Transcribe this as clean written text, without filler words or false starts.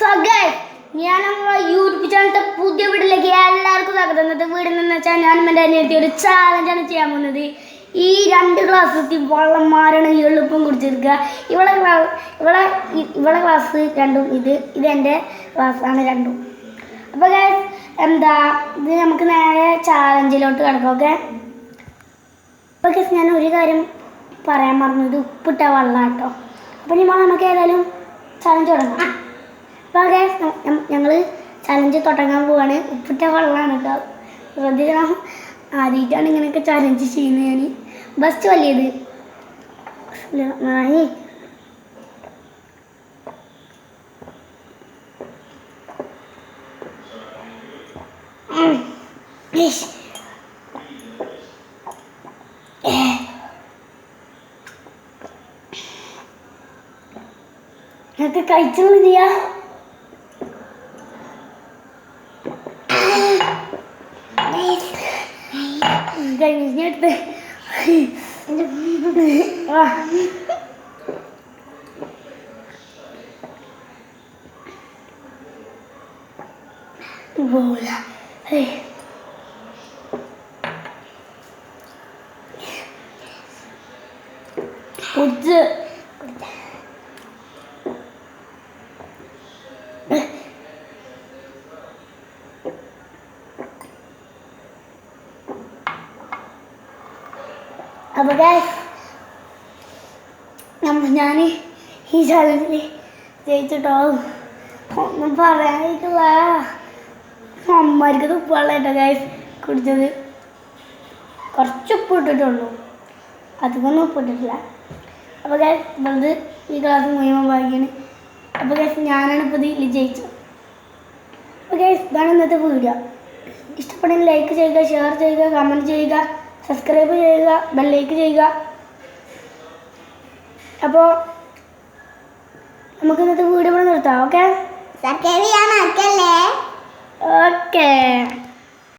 So guys ഞാൻ നമ്മുടെ YouTube ചാനലിന്റെ പുതിയ വീട്ടിലേക്ക് എല്ലാവർക്കും സ്വാഗതം. ഇന്നത്തെ വീടെന്ന് വെച്ചാൽ ഞാനും എൻ്റെ അനിയത്തി ഒരു ചാലഞ്ചാണ് ചെയ്യാൻ പോകുന്നത്. ഈ 2 ഗ്ലാസ് വെള്ളന്മാരാണ് എളുപ്പം കുടിച്ചെടുക്കുക. ഇവളെ ഗ്ലാസ് രണ്ടും ഇതെൻ്റെ ഗ്ലാസ്സാണ് രണ്ടും. അപ്പോൾ ഗൈസ് ഇത് നമുക്ക് നേരെ ചാലഞ്ചിലോട്ട് കിടക്കാം. ഓക്കെ, അപ്പോൾ ഗൈസ് ഞാൻ ഒരു കാര്യം പറയാൻ മറന്നു, ഇത് ഉപ്പിട്ട വെള്ളം കേട്ടോ. അപ്പോൾ നമുക്ക് ഏതായാലും ചാലഞ്ച് തുടങ്ങാം. അപ്പോൾ ഗൈസ് ഞങ്ങൾ ചലഞ്ച് തുടങ്ങാൻ പോവാണ്. ഉപ്പിട്ട വെള്ളമാണ് കേട്ടോ, ശ്രദ്ധിക്കണം. ആദ്യമായിട്ടാണ് ഇങ്ങനെയൊക്കെ ചലഞ്ച് ചെയ്യുന്നത്. ഞാൻ ബസ്റ്റ് വലിയത് ഞങ്ങൾക്ക് കഴിച്ചൊന്നും ചെയ്യാം. കഴിഞ്ഞെടുത്ത് പോല കുടിച്ച് അപ്പോൾ ഞാൻ ഈ ചലഞ്ചിൽ ജയിച്ചിട്ടോ. ഒന്നും പറയാനില്ല, അമ്മമാർക്ക് തുപ്പുള്ള കേട്ടോ ഗൈസ് കുടിച്ചത്. കുറച്ച് ഉപ്പ് ഇട്ടിട്ടുള്ളൂ, അധികമൊന്നും ഉപ്പിട്ടിട്ടില്ല. അപ്പോൾ ഗൈസ് ഇവളത് ഈ ഗ്ലാസ് മുഴുവൻ വാങ്ങിയാണ്. അപ്പോൾ ഗൈസ് ഞാനാണ് ഇപ്പോൾ ഇതിൽ ജയിച്ചത്. അപ്പോൾ ഗൈസ് ഇതാണ് ഇന്നത്തെ വീഡിയോ. ഇഷ്ടപ്പെടുന്ന ലൈക്ക് ചെയ്യുക, ഷെയർ ചെയ്യുക, കമൻറ്റ് ചെയ്യുക, സബ്സ്ക്രൈബ് ചെയ്യുക, ബെല്ലൈക്ക് ചെയ്യുക. അപ്പോൾ നമുക്ക് ഇന്നത്തെ വീഡിയോ ഇവിടെ നിർത്താം. ഓക്കെ, സബ്സ്ക്രൈബ് ചെയ്യാൻ മറക്കല്ലേ. ഓക്കെ.